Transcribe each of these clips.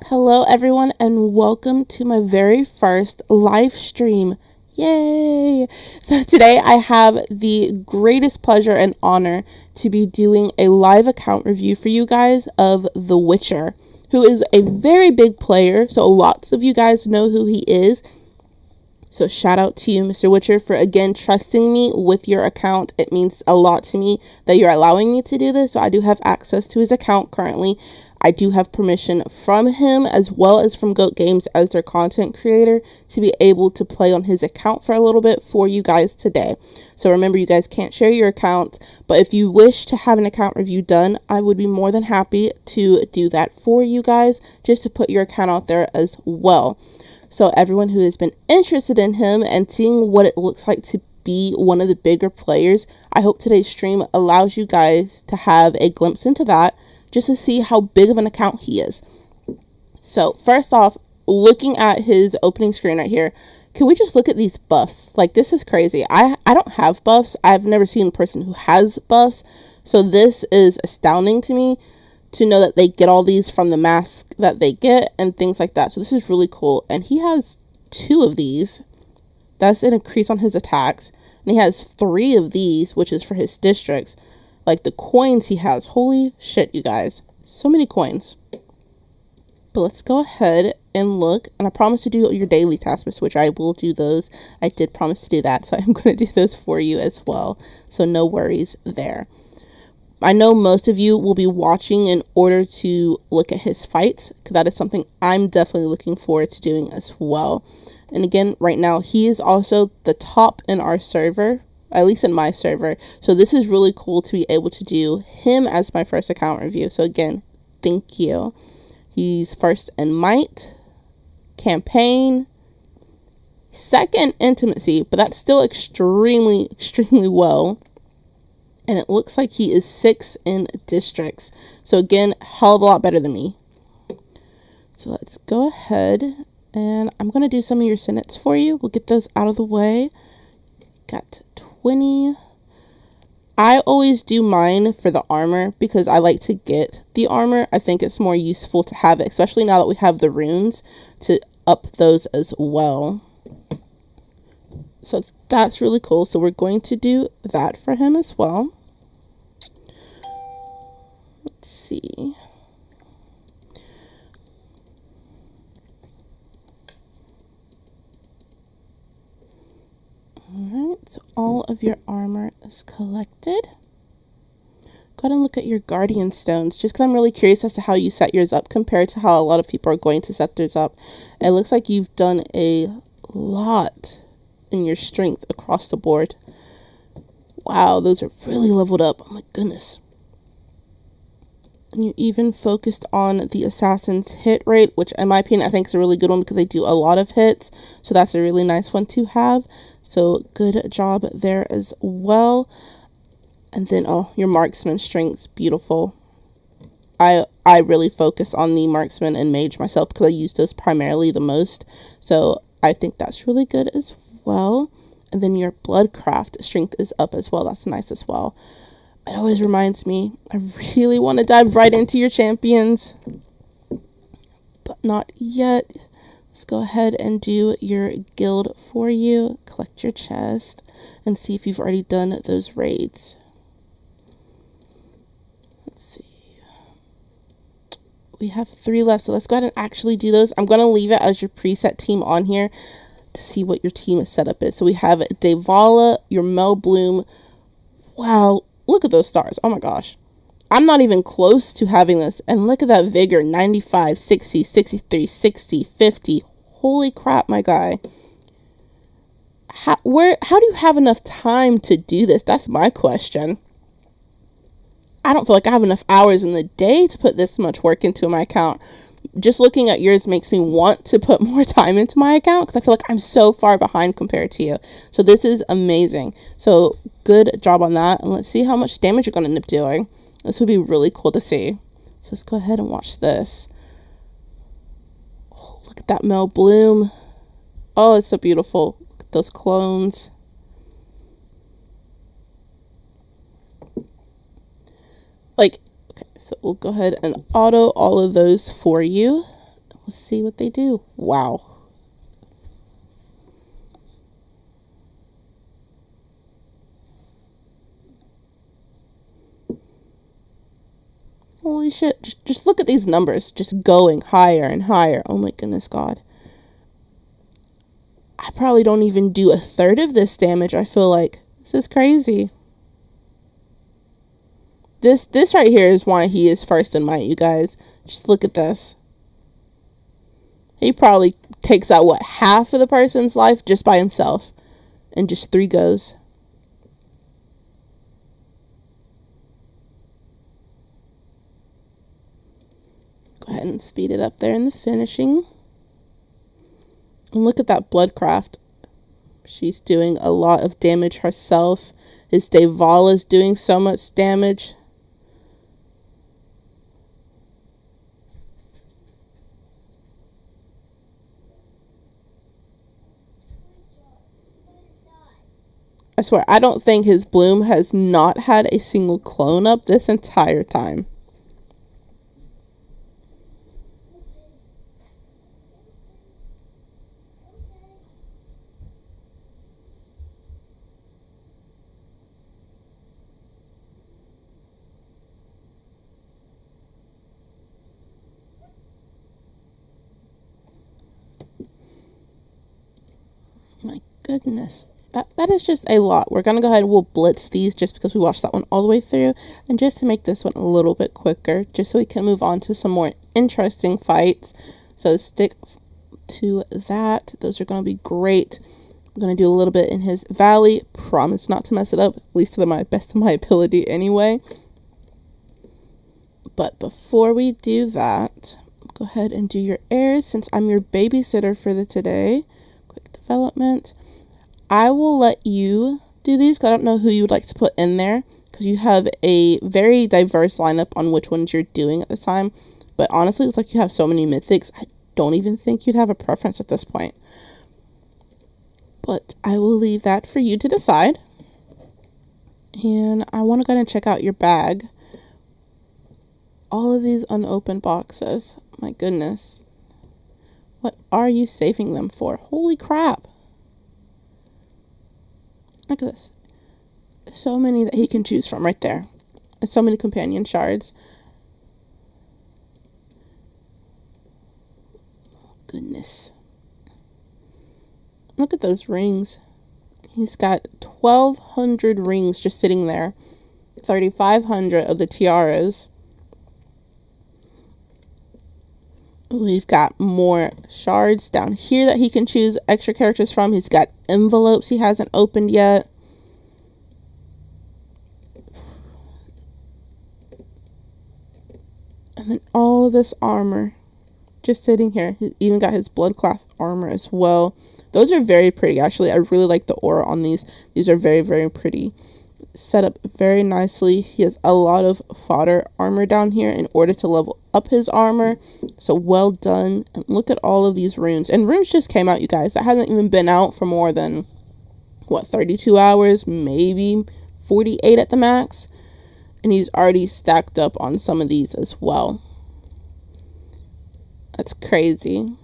Hello everyone and welcome to my very first live stream. Yay! So today I have the greatest pleasure and honor to be doing a live account review for you guys of TheWitcher, who is a very big player, so lots of you guys know who he is. So shout out to you, Mr. Witcher, for again trusting me with your account. It means a lot to me that you're allowing me to do this. So I do have access to his account currently. I do have permission from him as well as from Goat Games as their content creator to be able to play on his account for a little bit for you guys today. So remember, you guys can't share your account, but if you wish to have an account review done, I would be more than happy to do that for you guys, just to put your account out there as well. So everyone who has been interested in him and seeing what it looks like to be one of the bigger players, I hope today's stream allows you guys to have a glimpse into that, just to see how big of an account he is. So first off, looking at his opening screen right here, can we just look at these buffs? Like, this is crazy. I don't have buffs. I've never seen a person who has buffs. So this is astounding to me, to know that they get all these from the mask that they get and things like that. So this is really cool. And he has 2 of these. That's an increase on his attacks. And he has 3 of these, which is for his districts. Like, the coins he has. Holy shit, you guys. So many coins. But let's go ahead and look. And I promise to do your daily tasks, which I will do those. I did promise to do that. So I'm going to do those for you as well. So no worries there. I know most of you will be watching in order to look at his fights, because that is something I'm definitely looking forward to doing as well. And again, right now, he is also the top in our server, at least in my server. So this is really cool to be able to do him as my first account review. So again, thank you. He's first in might, campaign, second intimacy, but that's still extremely well. And it looks like he is 6 in districts. So again, hell of a lot better than me. So let's go ahead and I'm going to do some of your senates for you. We'll get those out of the way. Got 20. I always do mine for the armor because I like to get the armor. I think it's more useful to have it, especially now that we have the runes to up those as well. So that's really cool. So we're going to do that for him as well. Let's see. Alright, so all of your armor is collected. Go ahead and look at your guardian stones, just because I'm really curious as to how you set yours up compared to how a lot of people are going to set theirs up. It looks like you've done a lot in your strength across the board. Wow, those are really leveled up. Oh my goodness. And you even focused on the assassin's hit rate, which in my opinion I think is a really good one because they do a lot of hits. So that's a really nice one to have. So good job there as well. And then, oh, your marksman strength's beautiful. I really focus on the marksman and mage myself because I use those primarily the most. So I think that's really good as well. And then your bloodcraft strength is up as well. That's nice as well. It always reminds me, I really want to dive right into your champions, but not yet. Let's go ahead and do your guild for you, collect your chest, and see if you've already done those raids. Let's see. We have 3 left, so let's go ahead and actually do those. I'm going to leave it as your preset team on here to see what your team setup is. So we have Devala, your Mel Bloom. Wow. Look at those stars. Oh my gosh. I'm not even close to having this. And look at that vigor. 95, 60, 63, 60, 50. Holy crap, my guy. How do you have enough time to do this? That's my question. I don't feel like I have enough hours in the day to put this much work into my account. Just looking at yours makes me want to put more time into my account because I feel like I'm so far behind compared to you. So this is amazing. So good job on that. And let's see how much damage you're going to end up doing. This would be really cool to see. So let's go ahead and watch this. Oh, look at that Mel Bloom. Oh, it's so beautiful. Look at those clones. Like, okay, so we'll go ahead and auto all of those for you. Let's see what they do. Wow. Holy shit. Just look at these numbers. Just going higher and higher. Oh my goodness, God. I probably don't even do a third of this damage, I feel like. This is crazy. This right here is why he is first in might, you guys. Just look at this. He probably takes out, what, half of the person's life just by himself. In just 3 goes. Go ahead and speed it up there in the finishing. And look at that Bloodcraft. She's doing a lot of damage herself. His Deval is doing so much damage. I swear, I don't think his Bloom has not had a single clone up this entire time. My goodness. That is just a lot. We're going to go ahead and we'll blitz these just because we watched that one all the way through. And just to make this one a little bit quicker, just so we can move on to some more interesting fights. So stick to that. Those are going to be great. I'm going to do a little bit in his valley. Promise not to mess it up, at least to the best of my ability anyway. But before we do that, go ahead and do your airs since I'm your babysitter for today. Quick development. I will let you do these because I don't know who you would like to put in there because you have a very diverse lineup on which ones you're doing at this time. But honestly, it looks like you have so many mythics. I don't even think you'd have a preference at this point. But I will leave that for you to decide. And I want to go ahead and check out your bag. All of these unopened boxes. My goodness. What are you saving them for? Holy crap. Look at this. So many that he can choose from right there. And so many companion shards. Goodness. Look at those rings. He's got 1,200 rings just sitting there. 3,500 of the tiaras. We've got more shards down here that he can choose extra characters from. He's got envelopes he hasn't opened yet. And then all of this armor just sitting here. He even got his Bloodcraft armor as well. Those are very pretty, actually. I really like the aura on these. These are very, very pretty. Set up very nicely. He has a lot of fodder armor down here in order to level up his armor. So well done. And look at all of these runes. And runes just came out, you guys. That hasn't even been out for more than, what, 32 hours? Maybe 48 at the max. And he's already stacked up on some of these as well. That's crazy.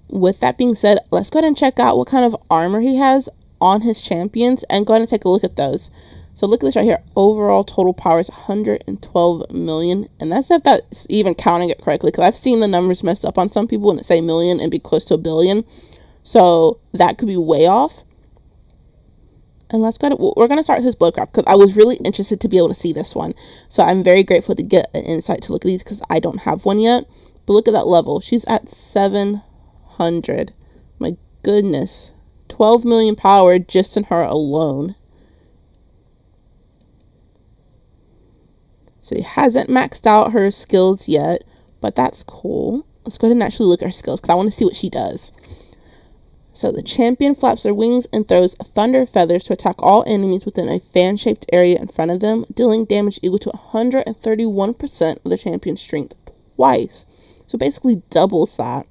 With that being said, let's go ahead and check out what kind of armor he has on his champions and go ahead and take a look at those. So look at this right here. Overall total power is 112 million. And that's if that's even counting it correctly, because I've seen the numbers messed up on some people and it say million and be close to a billion. So that could be way off. And let's go ahead. We're going to start with his Bloodcraft because I was really interested to be able to see this one. So I'm very grateful to get an insight to look at these because I don't have one yet. But look at that level. She's at 700. My goodness. 12 million power just in her alone. So he hasn't maxed out her skills yet, but that's cool. Let's go ahead and actually look at her skills because I want to see what she does. So the champion flaps their wings and throws thunder feathers to attack all enemies within a fan-shaped area in front of them, dealing damage equal to 131% of the champion's strength twice. So basically doubles that.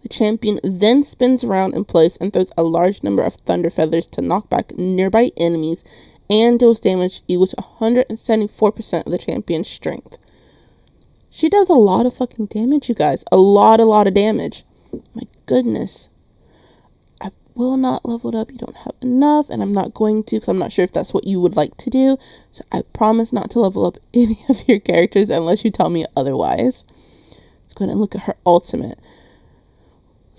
The champion then spins around in place and throws a large number of thunder feathers to knock back nearby enemies and deals damage equal to 174% of the champion's strength. She does a lot of fucking damage, you guys. A lot of damage. My goodness. I will not level it up. You don't have enough, and I'm not going to because I'm not sure if that's what you would like to do. So I promise not to level up any of your characters unless you tell me otherwise. Let's go ahead and look at her ultimate.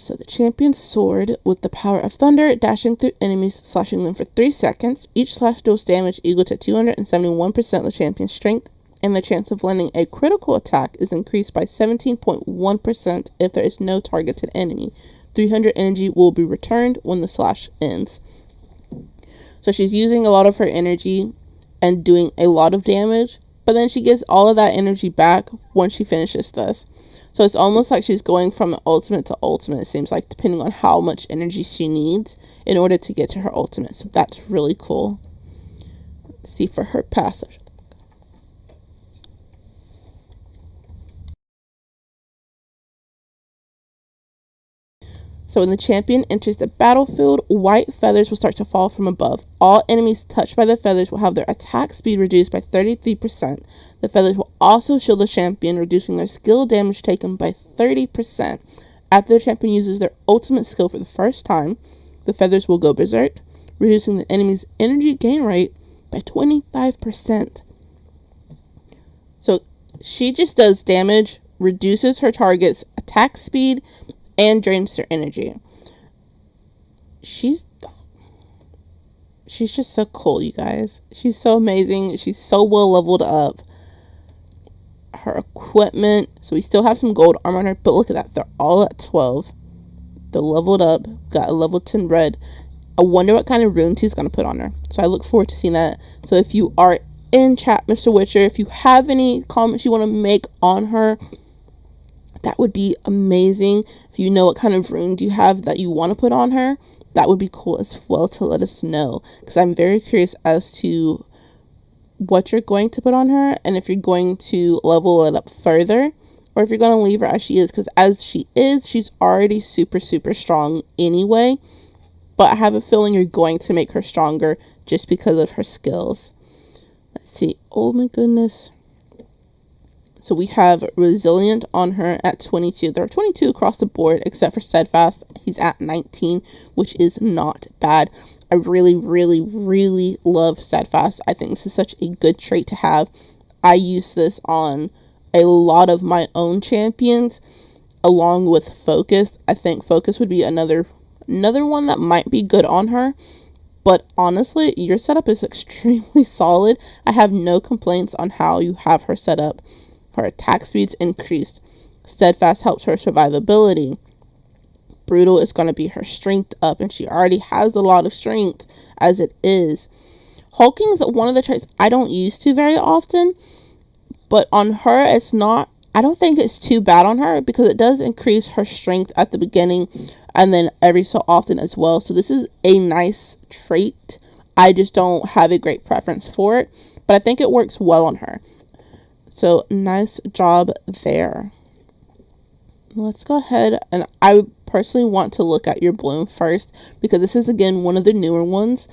So the champion's sword with the power of thunder, dashing through enemies, slashing them for 3 seconds. Each slash deals damage equal to 271% of the champion's strength, and the chance of landing a critical attack is increased by 17.1% if there is no targeted enemy. 300 energy will be returned when the slash ends. So she's using a lot of her energy and doing a lot of damage, but then she gets all of that energy back once she finishes this. So it's almost like she's going from ultimate to ultimate, it seems like, depending on how much energy she needs in order to get to her ultimate. So that's really cool. Let's see for her passive. So when the champion enters the battlefield, white feathers will start to fall from above. All enemies touched by the feathers will have their attack speed reduced by 33%. The feathers will also shield the champion, reducing their skill damage taken by 30%. After the champion uses their ultimate skill for the first time, the feathers will go berserk, reducing the enemy's energy gain rate by 25%. So she just does damage, reduces her target's attack speed, and drains their energy. She's just so cool, you guys. She's so amazing. She's so well leveled up. Her equipment. So we still have some gold armor on her, but look at that. They're all at 12. They're leveled up. Got a level 10 red. I wonder what kind of runes he's going to put on her. So I look forward to seeing that. So if you are in chat, Mr. Witcher, if you have any comments you want to make on her, that would be amazing. If you know what kind of rune you have that you want to put on her, that would be cool as well to let us know. Because I'm very curious as to what you're going to put on her. And if you're going to level it up further. Or if you're going to leave her as she is. Because as she is, she's already super, super strong anyway. But I have a feeling you're going to make her stronger just because of her skills. Let's see. Oh my goodness. So we have Resilient on her at 22. There are 22 across the board, except for Steadfast. He's at 19, which is not bad. I really, really, really love Steadfast. I think this is such a good trait to have. I use this on a lot of my own champions, along with Focus. I think Focus would be another one that might be good on her. But honestly, your setup is extremely solid. I have no complaints on how you have her set up. Her attack speed's increased. Steadfast helps her survivability. Brutal is going to be her strength up, and she already has a lot of strength as it is. Hulking is one of the traits I don't use too very often, but on her, it's not, I don't think it's too bad on her because it does increase her strength at the beginning and then every so often as well. So this is a nice trait. I just don't have a great preference for it, but I think it works well on her. So, nice job there. Let's go ahead, and I personally want to look at your bloom first, because this is, again, one of the newer ones,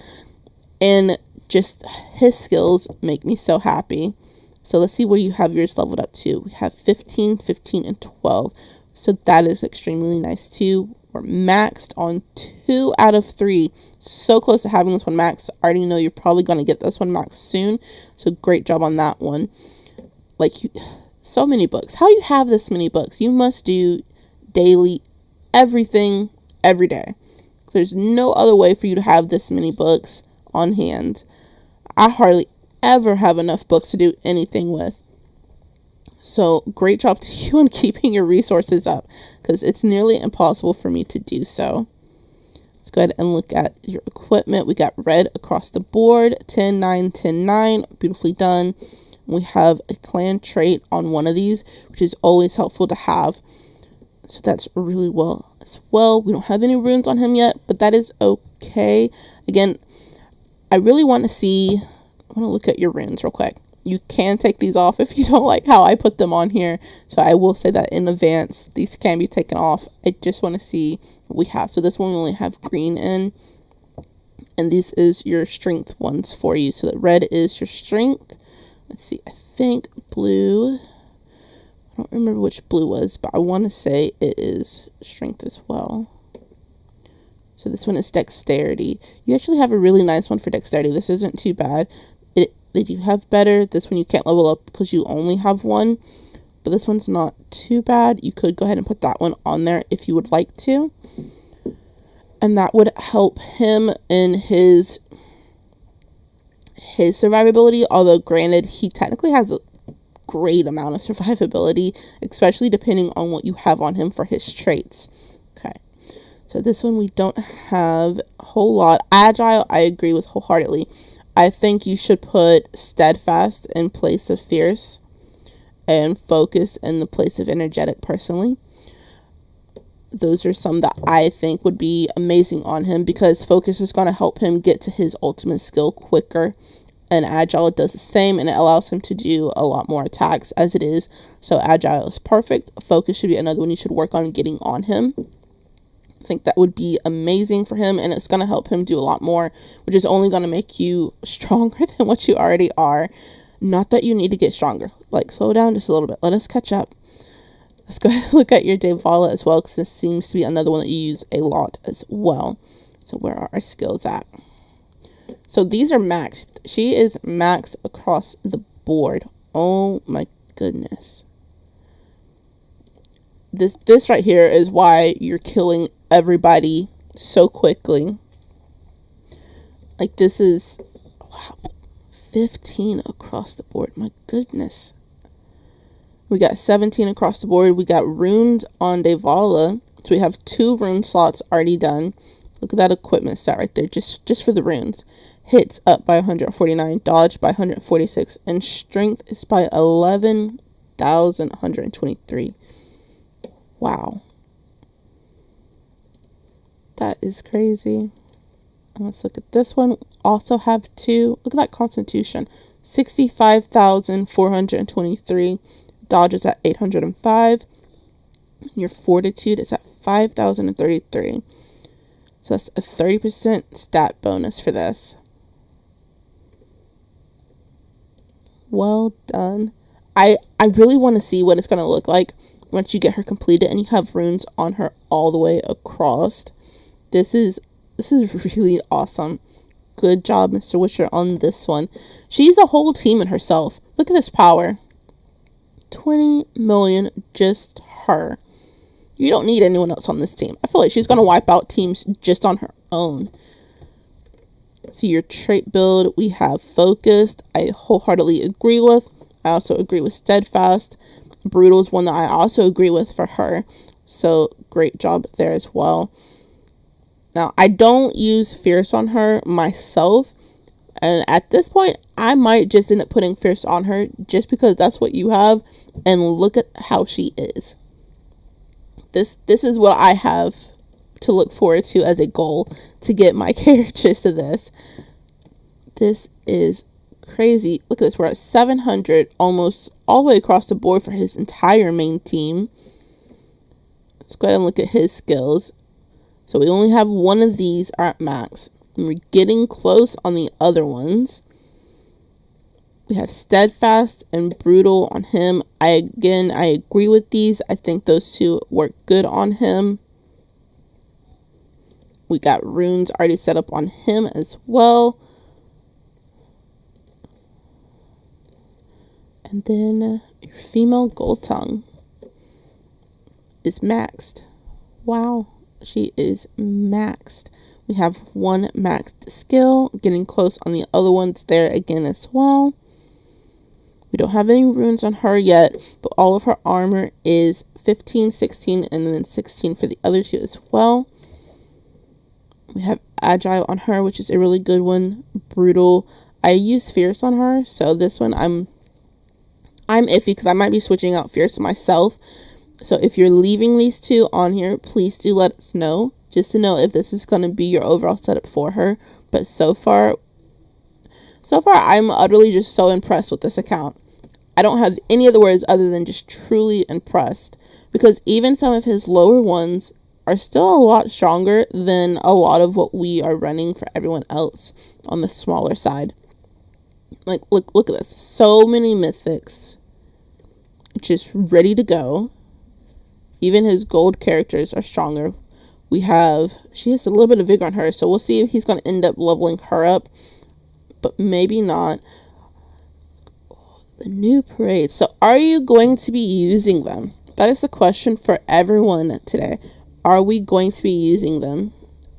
and just his skills make me so happy. So, let's see where you have yours leveled up to. We have 15, 15, and 12. So, that is extremely nice, too. We're maxed on 2 out of 3. So close to having this one maxed. I already know you're probably going to get this one maxed soon. So, great job on that one. Like, so many books. How do you have this many books? You must do daily everything every day. There's no other way for you to have this many books on hand. I hardly ever have enough books to do anything with. So great job to you on keeping your resources up, because it's nearly impossible for me to do so. Let's go ahead and look at your equipment. We got red across the board. 10, 9, 10, 9. Beautifully done. We have a clan trait on one of these, which is always helpful to have. So that's really well as well. We don't have any runes on him yet, but that is okay. Again, I really want to see, I want to look at your runes real quick. You can take these off if you don't like how I put them on here. So I will say that in advance, these can be taken off. I just want to see what we have. So this one we only have green in. And this is your strength ones for you. So the red is your strength. Let's see, I think blue, I don't remember which blue was, but I want to say it is strength as well. So this one is dexterity. You actually have a really nice one for dexterity. This isn't too bad. They do have better. This one you can't level up because you only have one. But this one's not too bad. You could go ahead and put that one on there if you would like to. And that would help him in his survivability. Although granted, he technically has a great amount of survivability, especially depending on what you have on him for his traits. Okay. So this one we don't have a whole lot. Agile, I agree with wholeheartedly. I think you should put steadfast in place of fierce and focus in the place of energetic personally. Those are some that I think would be amazing on him because focus is going to help him get to his ultimate skill quicker. And agile does the same, and it allows him to do a lot more attacks as it is. So agile is perfect. Focus should be another one you should work on getting on him. I think that would be amazing for him, and it's going to help him do a lot more, which is only going to make you stronger than what you already are. Not that you need to get stronger. Like, slow down just a little bit. Let us catch up. Let's go ahead and look at your Devala as well, because this seems to be another one that you use a lot as well. So where are our skills at? So these are maxed. She is maxed across the board. Oh my goodness. This right here is why you're killing everybody so quickly. Like, this is, wow, 15 across the board. My goodness. We got 17 across the board. We got runes on Devala. So we have 2 rune slots already done. Look at that equipment stat right there, just for the runes. Hits up by 149, dodge by 146, and strength is by 11,123. Wow. That is crazy. Let's look at this one. Also have 2. Look at that constitution. 65,423. Dodge is at 805. Your fortitude is at 5,033. So that's a 30% stat bonus for this. Well done. I really want to see what it's going to look like once you get her completed and you have runes on her all the way across. This is really awesome. Good job, Mr. Witcher, on this one. She's a whole team in herself. Look at this power. 20 million, just her. You don't need anyone else on this team. I feel like she's going to wipe out teams just on her own. So your trait build, we have focused. I wholeheartedly agree with. I also agree with steadfast. Brutal is one that I also agree with for her. So great job there as well. Now, I don't use fierce on her myself. And at this point, I might just end up putting fierce on her just because that's what you have. And look at how she is. This is what I have to look forward to as a goal to get my characters to this. This is crazy. Look at this. We're at 700 almost all the way across the board for his entire main team. Let's go ahead and look at his skills. So we only have one of these are at max. And we're getting close on the other ones. We have steadfast and brutal on him. I agree with these. I think those 2 work good on him. We got runes already set up on him as well. And then your female gold tongue is maxed. Wow, she is maxed. We have 1 maxed skill, getting close on the other ones there again as well. We don't have any runes on her yet, but all of her armor is 15, 16, and then 16 for the other 2 as well. We have agile on her, which is a really good one. Brutal. I use fierce on her, so this one I'm iffy because I might be switching out fierce myself. So if you're leaving these 2 on here, please do let us know, just to know if this is going to be your overall setup for her. But so far I'm utterly just so impressed with this account. I don't have any other words other than just truly impressed, because even some of his lower ones are still a lot stronger than a lot of what we are running for everyone else on the smaller side. Like, look at this. So many mythics. just ready to go. Even his gold characters are stronger. She has a little bit of vigor on her, so we'll see if he's going to end up leveling her up, but maybe not. The new parades. So are you going to be using them? That is the question for everyone today. Are we going to be using them?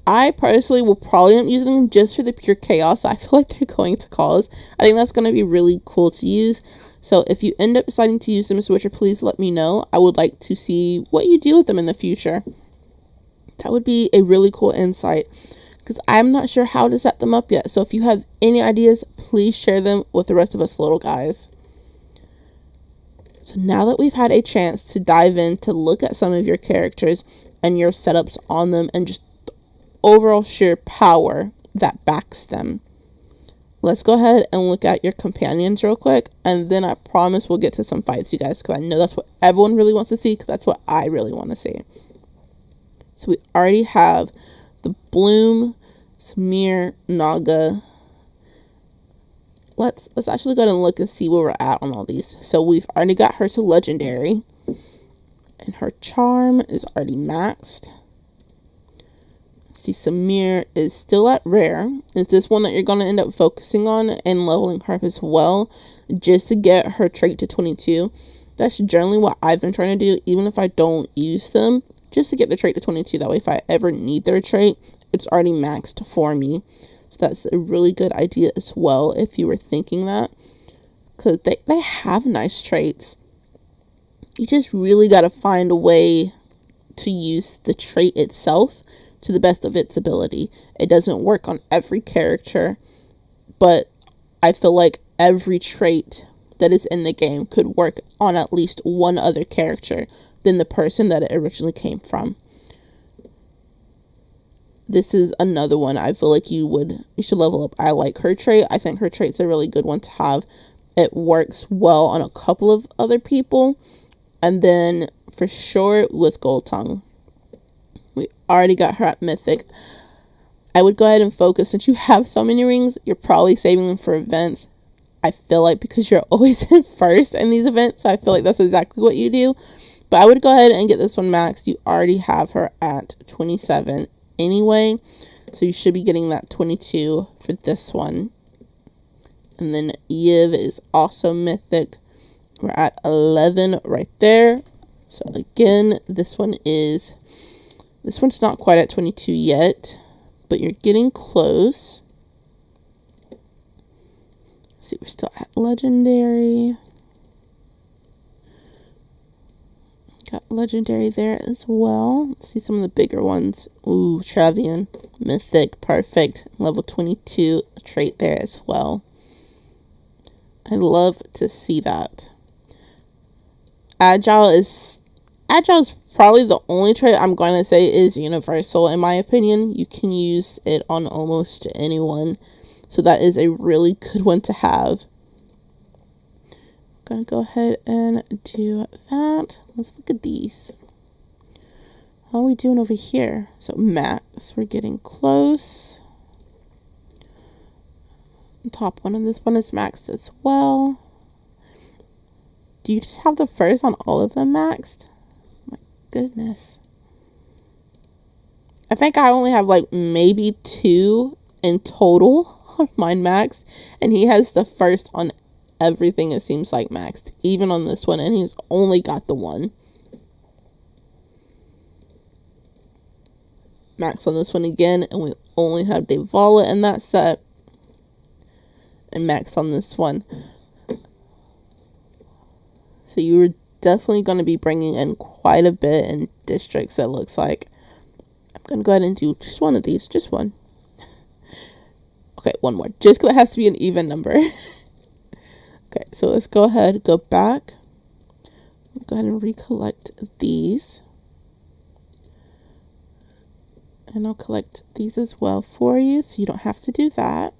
I personally will probably end up using them just for the pure chaos I feel like they're going to cause. I think that's going to be really cool to use. So if you end up deciding to use them as TheWitcher, please let me know. I would like to see what you do with them in the future. That would be a really cool insight, because I'm not sure how to set them up yet. So if you have any ideas, please share them with the rest of us little guys. So now that we've had a chance to dive in to look at some of your characters and your setups on them and just the overall sheer power that backs them, let's go ahead and look at your companions real quick, and then I promise we'll get to some fights, you guys, because I know that's what everyone really wants to see, because that's what I really want to see. So we already have the Bloom, Samir, Naga. Let's actually go ahead and look and see where we're at on all these. So we've already got her to legendary, and her charm is already maxed. See, Samir is still at rare. Is this one that you're going to end up focusing on and leveling her up as well, just to get her trait to 22? That's generally what I've been trying to do, even if I don't use them, just to get the trait to 22. That way, if I ever need their trait, it's already maxed for me. So that's a really good idea as well, if you were thinking that, because they have nice traits. You just really got to find a way to use the trait itself to the best of its ability. It doesn't work on every character, but I feel like every trait that is in the game could work on at least one other character than the person that it originally came from. This is another one I feel like you should level up. I like her trait. I think her trait's a really good one to have. It works well on a couple of other people, and then for sure with Gold Tongue. We already got her at Mythic. I would go ahead and focus, since you have so many rings, you're probably saving them for events. I feel like because you're always in first in these events, so I feel like that's exactly what you do. But I would go ahead and get this one maxed. You already have her at 27 anyway, so you should be getting that 22 for this one. And then Yiv is also Mythic. We're at 11 right there. So again, this one's not quite at 22 yet, but you're getting close. Let's see, we're still at legendary. Got legendary there as well. Let's see some of the bigger ones. Ooh, Travian, Mythic, perfect. Level 22 trait there as well. I love to see that. Agile is probably the only trait I'm going to say is universal, in my opinion. You can use it on almost anyone. So that is a really good one to have. I'm going to go ahead and do that. Let's look at these. How are we doing over here? So max, we're getting close. The top one, and this one is maxed as well. Do you just have the first on all of them maxed? My goodness. I think I only have like maybe 2 in total on mine maxed, and he has the first on everything, it seems like, maxed, even on this one, and he's only got the 1 max on this one again, and we only have Devala in that set, and max on this one. So you were definitely going to be bringing in quite a bit in districts, it looks like. I'm going to go ahead and do just one of these, just one. Okay, one more, just because it has to be an even number. Okay, so let's go ahead, go back. Go ahead and recollect these. And I'll collect these as well for you, so you don't have to do that.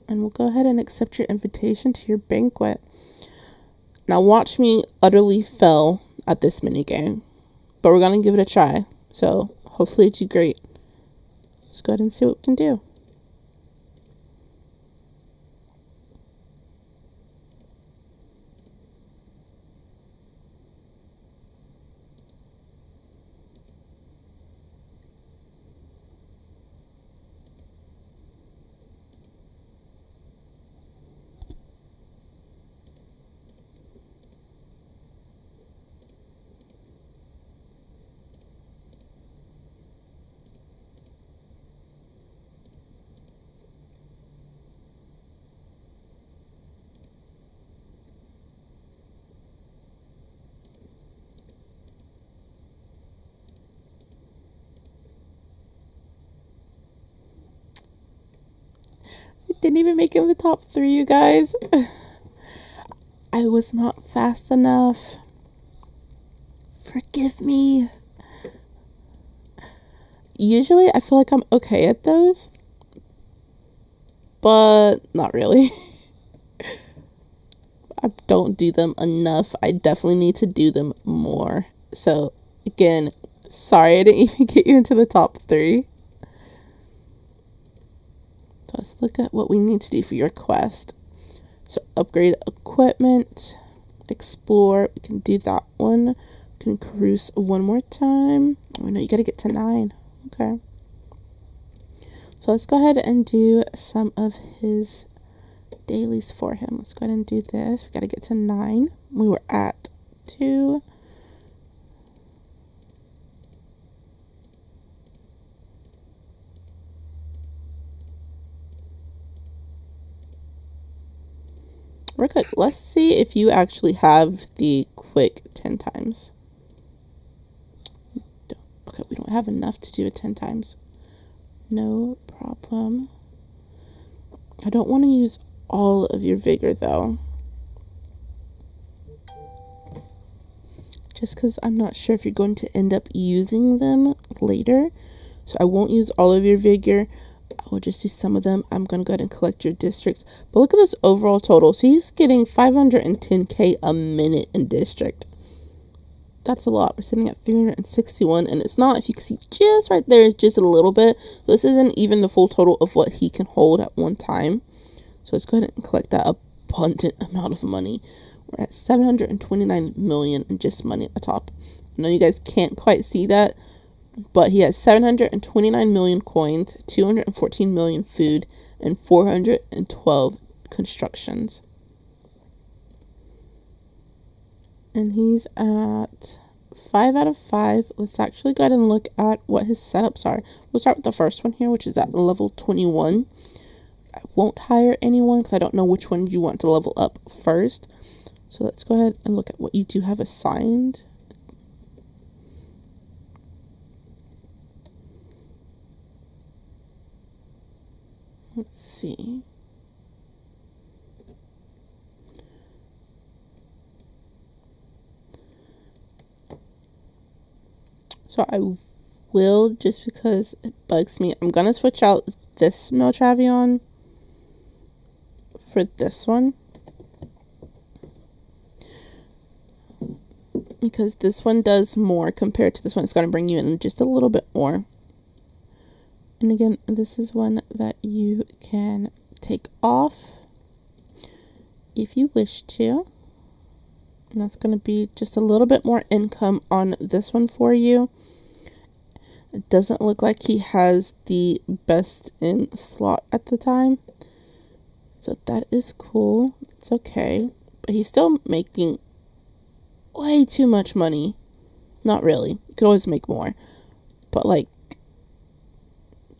And we'll go ahead and accept your invitation to your banquet. Now watch me utterly fail at this mini game. But we're going to give it a try. So hopefully it's great. Let's go ahead and see what we can do. Didn't even make it in the top 3, you guys. I was not fast enough. Forgive me. Usually I feel like I'm okay at those, but not really. I don't do them enough. I definitely need to do them more. So again, sorry I didn't even get you into the top 3. So let's look at what we need to do for your quest. So upgrade equipment, explore, we can do that one. We can cruise one more time. Oh no, you gotta get to 9. Okay. So let's go ahead and do some of his dailies for him. Let's go ahead and do this. We gotta get to 9. We were at 2. We're good. Let's see if you actually have the quick 10 times. Okay, we don't have enough to do it 10 times. No problem. I don't want to use all of your vigor though. Just because I'm not sure if you're going to end up using them later. So I won't use all of your vigor. I will just do some of them. I'm going to go ahead and collect your districts. But look at this overall total. So he's getting 510k a minute in district. That's a lot. We're sitting at 361. And it's not, if you can see just right there, it's just a little bit. This isn't even the full total of what he can hold at one time. So let's go ahead and collect that abundant amount of money. We're at 729 million in just money at the top. I know you guys can't quite see that, but he has 729 million coins, 214 million food, and 412 constructions. And he's at 5 out of 5. Let's actually go ahead and look at what his setups are. We'll start with the first one here, which is at level 21. I won't hire anyone because I don't know which one you want to level up first. So let's go ahead and look at what you do have assigned. Let's see. So I will, just because it bugs me, I'm going to switch out this Meltravion for this one. Because this one does more compared to this one. It's going to bring you in just a little bit more. And again, this is one that you can take off if you wish to. And that's going to be just a little bit more income on this one for you. It doesn't look like he has the best in slot at the time. So that is cool. It's okay. But he's still making way too much money. Not really. You could always make more. But like,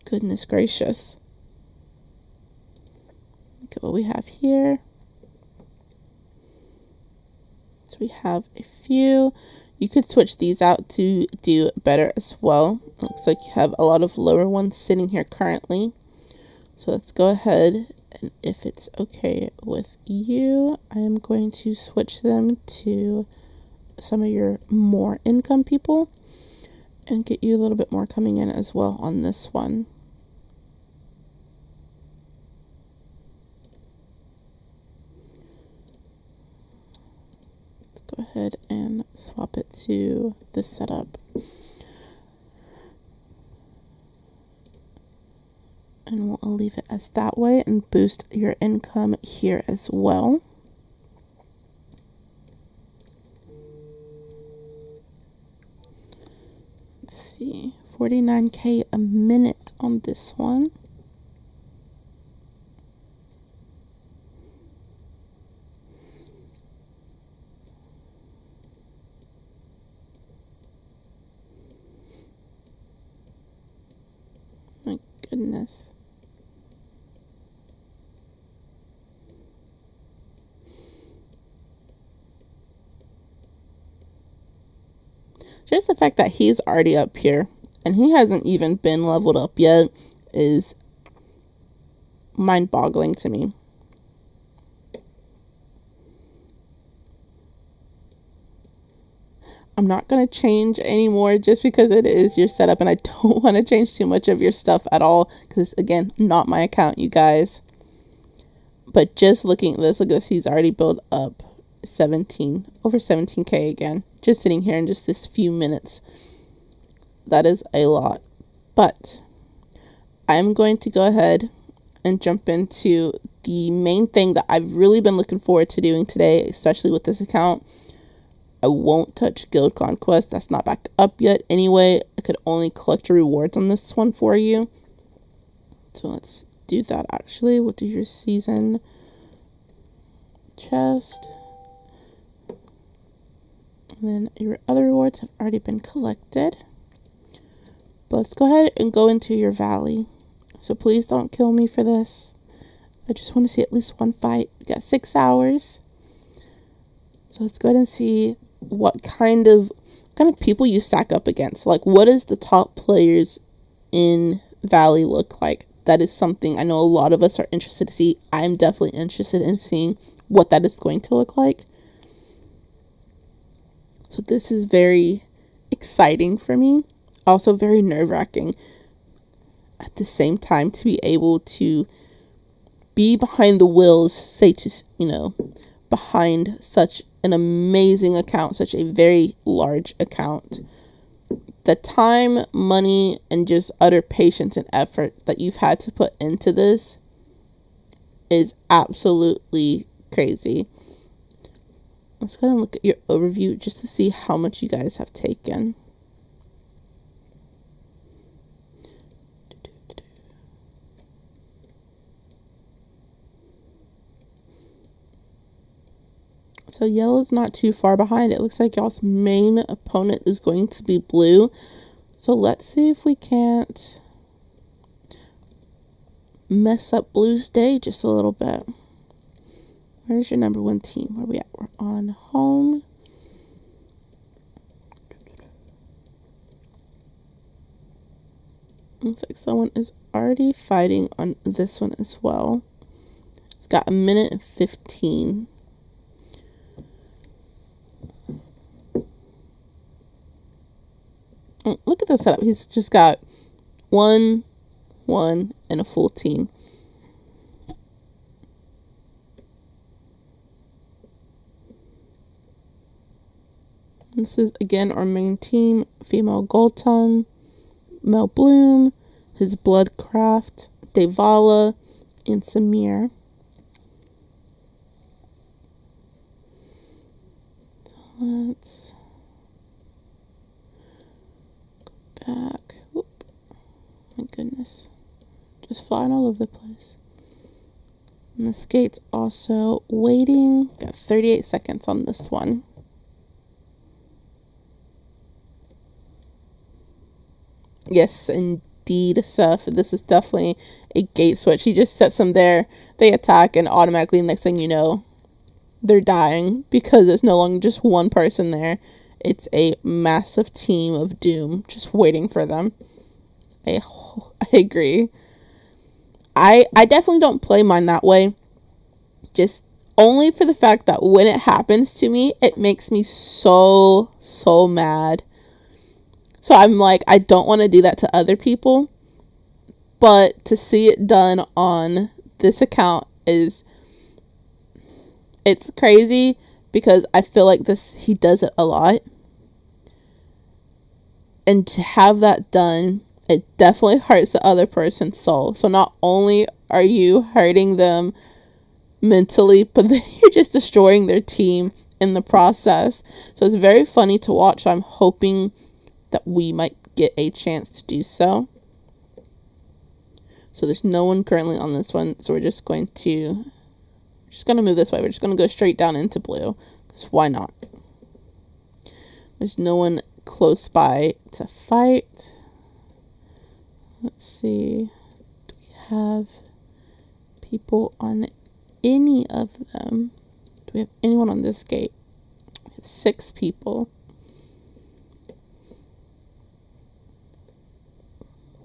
goodness gracious. Look at what we have here. So we have a few. You could switch these out to do better as well. It looks like you have a lot of lower ones sitting here currently. So let's go ahead, and if it's okay with you, I am going to switch them to some of your more income people and get you a little bit more coming in as well on this one. Let's go ahead and swap it to this setup. And we'll leave it as that way and boost your income here as well. Let's see, 49K a minute on this one. My goodness. Just the fact that he's already up here and he hasn't even been leveled up yet is mind-boggling to me. I'm not going to change anymore just because it is your setup, and I don't want to change too much of your stuff at all because, again, not my account, you guys. But just looking at this, look at this, he's already built up over 17K again, just sitting here in just this few minutes. That is a lot. But I'm going to go ahead and jump into the main thing that I've really been looking forward to doing today, especially with this account. I won't touch Guild Conquest. That's not back up yet anyway. I could only collect your rewards on this one for you. So let's do that actually. We'll do your season chest. And then your other rewards have already been collected. But let's go ahead and go into your valley. So please don't kill me for this. I just want to see at least one fight. We got 6 hours. So let's go ahead and see what kind of people you stack up against. Like, what does the top players in Valley look like? That is something I know a lot of us are interested to see. I'm definitely interested in seeing what that is going to look like. So this is very exciting for me. Also very nerve-wracking at the same time to be able to be behind the wheels, behind such an amazing account, such a very large account. The time, money, and just utter patience and effort that you've had to put into this is absolutely crazy. Let's go ahead and look at your overview just to see how much you guys have taken. So yellow's not too far behind. It looks like y'all's main opponent is going to be blue. So let's see if we can't mess up blue's day just a little bit. Where's your number one team? Where are we at? We're on home. Looks like someone is already fighting on this one as well. It's got 1:15. Look at the setup. He's just got one, and a full team. This is, again, our main team. Female Gold Tongue, Mel Bloom, his Bloodcraft, Devala, and Samir. So let's back. Whoop. My goodness. Just flying all over the place. And the skate's also waiting. Got 38 seconds on this one. Yes, indeed, Seth. This is definitely a gate switch. He just sets them there. They attack, and automatically, next thing you know, they're dying because it's no longer just one person there. It's a massive team of doom just waiting for them. I agree. I definitely don't play mine that way. Just only for the fact that when it happens to me, it makes me so mad. So I'm like, I don't want to do that to other people. But to see it done on this account it's crazy because I feel like he does it a lot. And to have that done, it definitely hurts the other person's soul. So not only are you hurting them mentally, but then you're just destroying their team in the process. So it's very funny to watch. So I'm hoping that we might get a chance to do so. So there's no one currently on this one. So we're just going to move this way. We're just going to go straight down into blue. Because why not? There's no one close by to fight. Let's see. Do we have people on any of them? Do we have anyone on this gate? We have 6 people.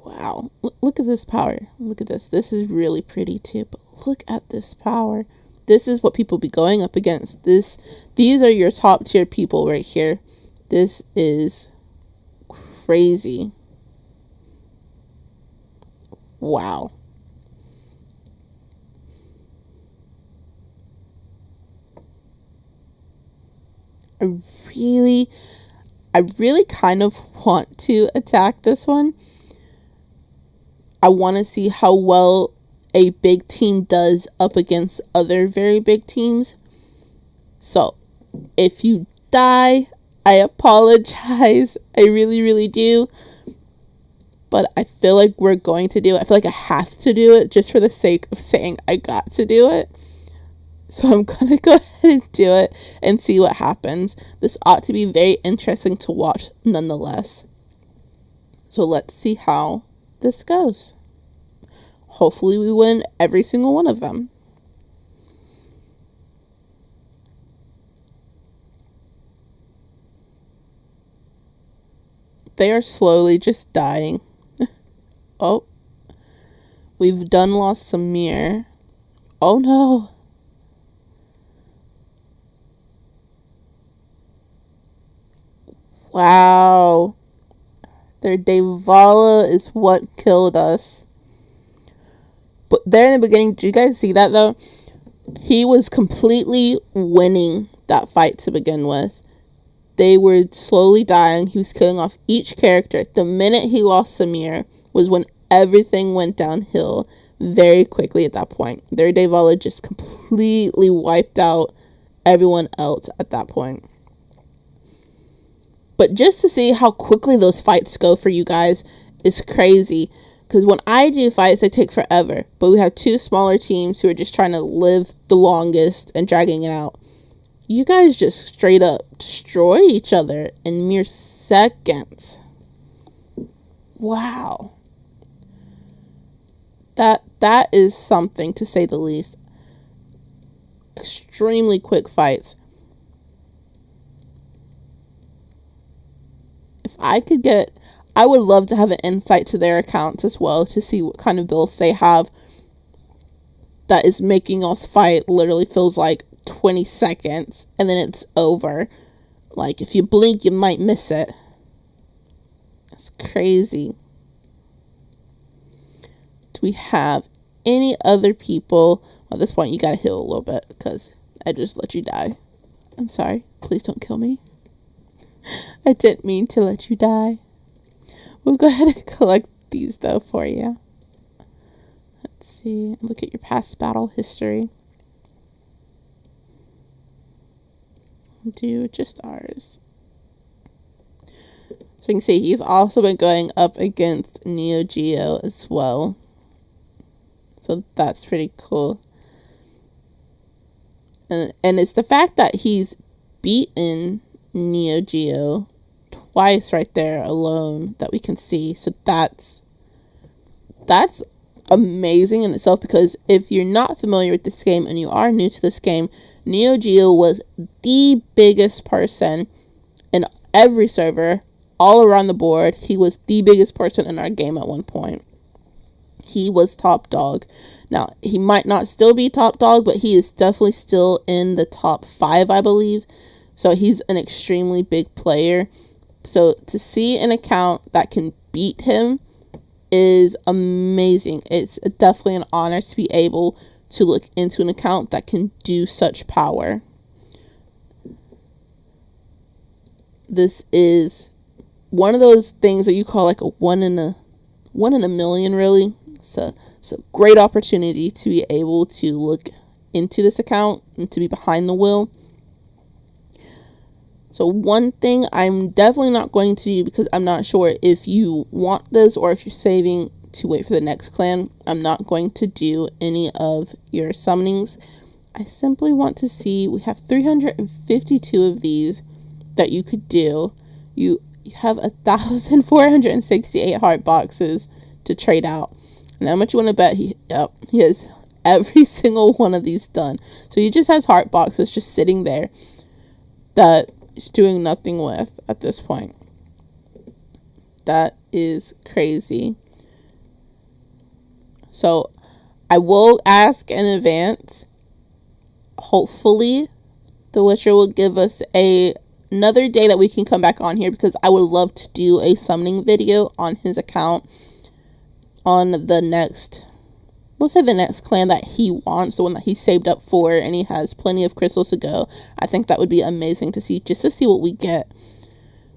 Wow. Look at this power. Look at this. This is really pretty too. But look at this power. This is what people be going up against. These are your top tier people right here. This is crazy. Wow. I really kind of want to attack this one. I want to see how well a big team does up against other very big teams. So, if you die, I apologize. I really, really do. But I feel like we're going to do it. I feel like I have to do it just for the sake of saying I got to do it. So I'm going to go ahead and do it and see what happens. This ought to be very interesting to watch nonetheless. So let's see how this goes. Hopefully we win every single one of them. They are slowly just dying. Oh. We've done lost Samir. Oh no. Wow. Their Devala is what killed us. But there in the beginning, did you guys see that though? He was completely winning that fight to begin with. They were slowly dying. He was killing off each character. The minute he lost Samir was when everything went downhill very quickly at that point. Their Devala just completely wiped out everyone else at that point. But just to see how quickly those fights go for you guys is crazy. Because when I do fights, they take forever. But we have 2 smaller teams who are just trying to live the longest and dragging it out. You guys just straight up destroy each other in mere seconds. Wow. That is something, to say the least. Extremely quick fights. If I could get... I would love to have an insight to their accounts as well to see what kind of builds they have that is making us fight literally feels like 20 seconds and then it's over. Like, if you blink, you might miss it. That's crazy. Do we have any other people? Well, at this point, you gotta heal a little bit because I just let you die. I'm sorry. Please don't kill me. I didn't mean to let you die. We'll go ahead and collect these, though, for you. Let's see. Look at your past battle history. Do just ours. So you can see he's also been going up against Neo Geo as well. So that's pretty cool. And it's the fact that he's beaten Neo Geo twice right there alone that we can see. So that's amazing in itself, because if you're not familiar with this game and you are new to this game, Neo Geo was the biggest person in every server all around the board. He was the biggest person in our game at one point. He was top dog. Now, he might not still be top dog, but he is definitely still in the top 5, I believe. So he's an extremely big player. So to see an account that can beat him is amazing. It's definitely an honor to be able to look into an account that can do such power. this is one of those things that you call like a one in a million, really. So it's a great opportunity to be able to look into this account and to be behind the wheel. So one thing I'm definitely not going to do, because I'm not sure if you want this or if you're saving to wait for the next clan, I'm not going to do any of your summonings. I simply want to see, we have 352 of these that you could do. You have 1,468 heart boxes to trade out. And how much you want to bet he has every single one of these done. So he just has heart boxes just sitting there that he's doing nothing with at this point. That is crazy. So I will ask in advance. Hopefully TheWitcher will give us another day that we can come back on here, because I would love to do a summoning video on his account on the next, we'll say the next clan that he wants, the one that he saved up for and he has plenty of crystals to go. I think that would be amazing to see, just to see what we get.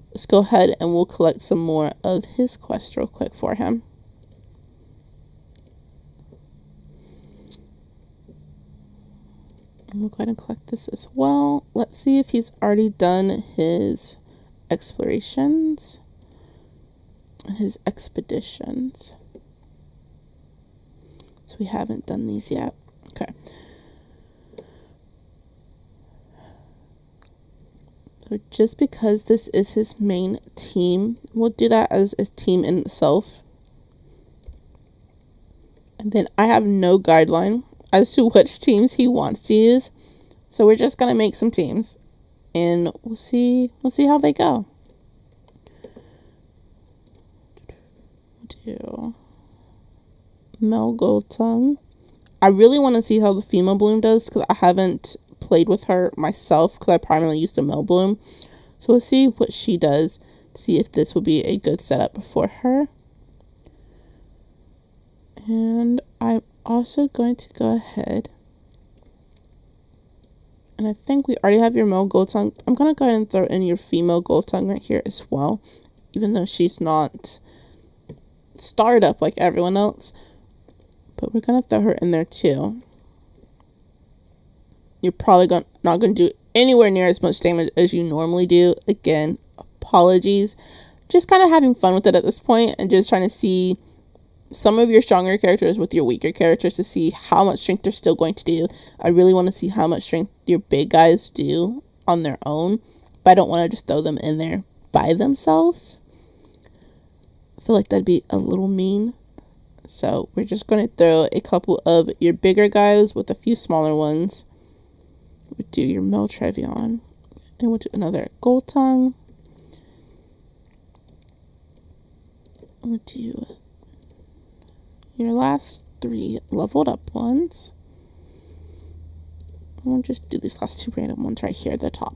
Let's go ahead and we'll collect some more of his quest real quick for him. We'll go ahead and collect this as well. Let's see if he's already done his explorations and his expeditions. So we haven't done these yet. Okay. So just because this is his main team, we'll do that as a team in itself. And then I have no guideline as to which teams he wants to use. So we're just gonna make some teams and we'll see how they go. Do Mel Goldtongue. I really want to see how the female bloom does, because I haven't played with her myself, because I primarily used a male bloom. So we'll see what she does, see if this will be a good setup for her. And I'm also going to go ahead, and I think we already have your male Goldtongue. I'm going to go ahead and throw in your female Goldtongue right here as well, even though she's not starred up like everyone else. But we're going to throw her in there too. You're probably not going to do anywhere near as much damage as you normally do. Again, apologies. Just kind of having fun with it at this point and just trying to see some of your stronger characters with your weaker characters to see how much strength they're still going to do. I really want to see how much strength your big guys do on their own, but I don't want to just throw them in there by themselves. I feel like that'd be a little mean. So we're just going to throw a couple of your bigger guys with a few smaller ones. We'll do your Mel Trevion, and we'll do another Goldtongue. We'll do your last 3 leveled up ones. We'll just do these last 2 random ones right here at the top.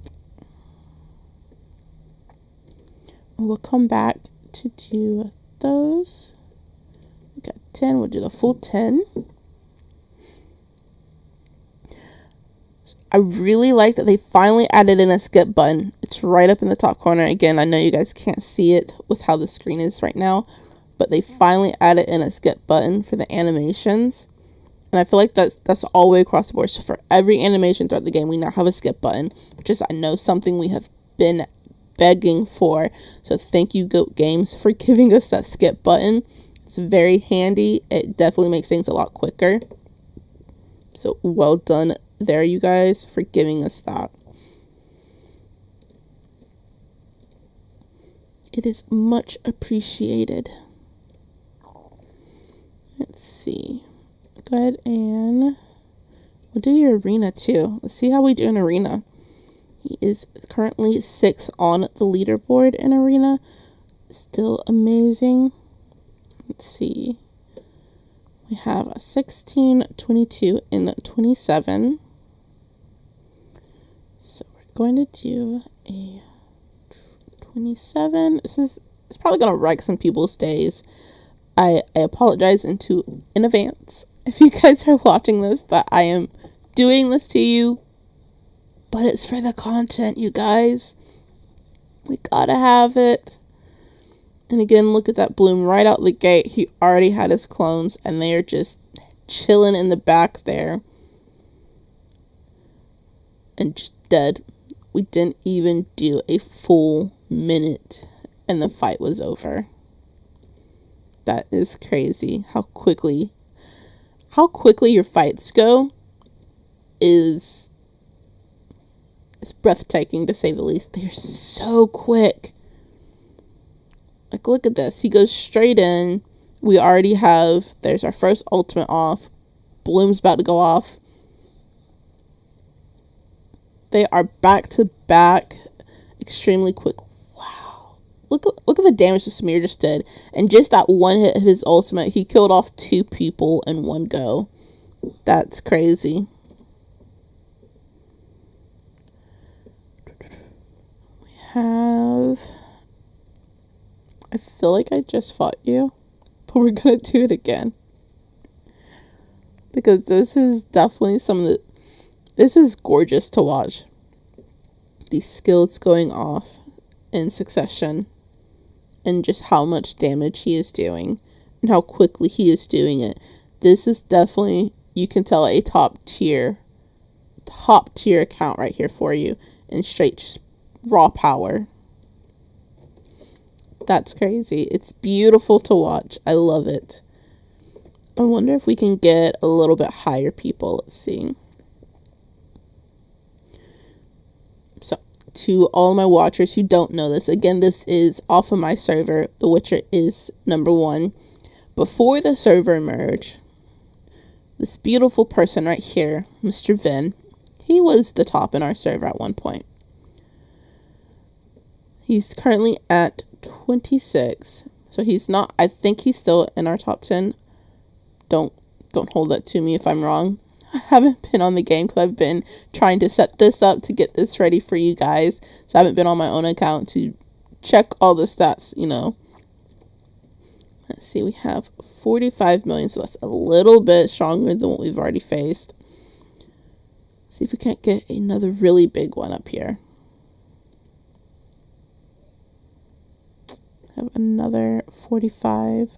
And we'll come back to do those. We got 10. We'll do the full 10. I really like that they finally added in a skip button. It's right up in the top corner. Again, I know you guys can't see it with how the screen is right now, but they finally added in a skip button for the animations. And I feel like that's all the way across the board. So for every animation throughout the game, we now have a skip button, which is, I know, something we have been begging for. So thank you, Goat Games, for giving us that skip button. It's very handy. It definitely makes things a lot quicker. So well done there, you guys, for giving us that. It is much appreciated. Let's see. Go ahead and we'll do your arena too. Let's see how we do in arena. He is currently 6 on the leaderboard in arena. Still amazing. Let's see. We have a 16, 22, and 27. So we're going to do a 27. It's probably going to wreck some people's days. I apologize in advance if you guys are watching this, that I am doing this to you. But it's for the content, you guys. We gotta have it. And again, look at that bloom right out the gate. He already had his clones, and they are just chilling in the back there. And just dead. We didn't even do a full minute, and the fight was over. That is crazy. How quickly your fights go is breathtaking, to say the least. They're so quick. Like, look at this. He goes straight in. We already have, there's our first ultimate off. Bloom's about to go off. They are back to back, extremely quick. Wow. Look at the damage the Smear just did. And just that one hit of his ultimate, he killed off 2 people in one go. That's crazy. We have, I feel like I just fought you, but we're gonna do it again. Because this is definitely this is gorgeous to watch. These skills going off in succession. And just how much damage he is doing. And how quickly he is doing it. This is definitely, you can tell, a top tier account right here for you. And straight raw power. That's crazy. It's beautiful to watch. I love it. I wonder if we can get a little bit higher people. Let's see. So, to all my watchers who don't know this, again, this is off of my server. The Witcher is #1. Before the server merge, this beautiful person right here, Mr. Vin, he was the top in our server at one point. He's currently at 26. So he's not, I think he's still in our top 10. Don't hold that to me if I'm wrong. I haven't been on the game because I've been trying to set this up to get this ready for you guys. So I haven't been on my own account to check all the stats, you know. Let's see, we have 45 million, so that's a little bit stronger than what we've already faced. See if we can't get another really big one up here. Have another 45.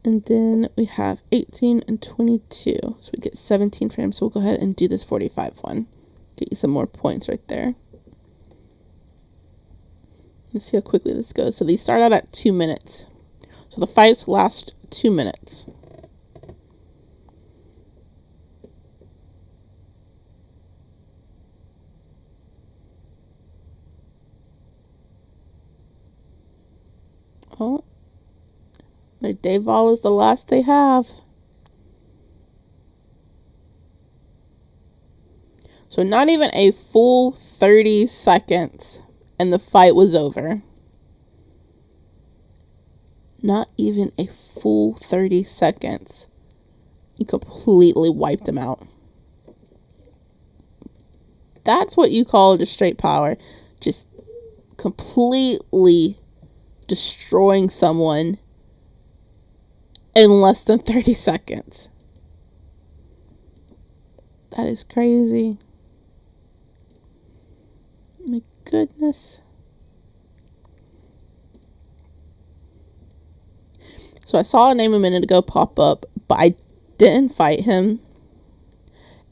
And then we have 18 and 22. So we get 17 for him. So we'll go ahead and do this 45 one. Get you some more points right there. Let's see how quickly this goes. So these start out at 2 minutes. So the fights last 2 minutes. Oh. Their Daval is the last they have. So not even a full 30 seconds and the fight was over. Not even a full 30 seconds. He completely wiped him out. That's what you call just straight power. Just completely destroying someone in less than 30 seconds. That is crazy. My goodness. So I saw a name a minute ago pop up, but I didn't fight him.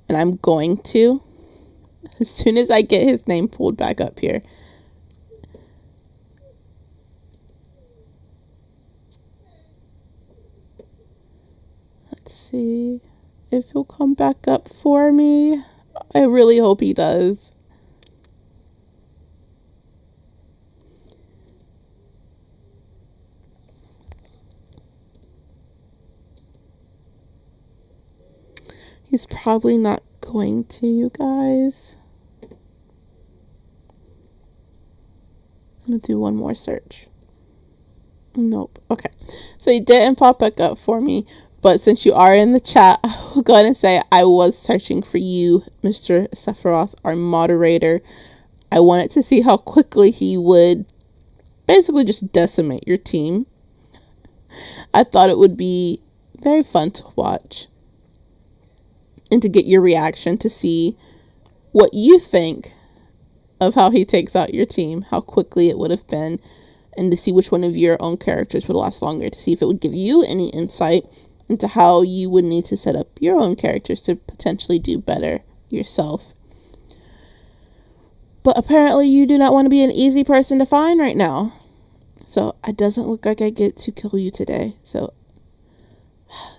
And I'm going to. As soon as I get his name pulled back up here. Let's see if he'll come back up for me. I really hope he does. He's probably not going to, you guys. I'm going to do one more search. Nope. Okay. So he didn't pop back up for me. But since you are in the chat, I will go ahead and say I was searching for you, Mr. Sephiroth, our moderator. I wanted to see how quickly he would basically just decimate your team. I thought it would be very fun to watch. And to get your reaction to see what you think of how he takes out your team, how quickly it would have been, and to see which one of your own characters would last longer, to see if it would give you any insight into how you would need to set up your own characters to potentially do better yourself. But apparently you do not want to be an easy person to find right now. So it doesn't look like I get to kill you today. So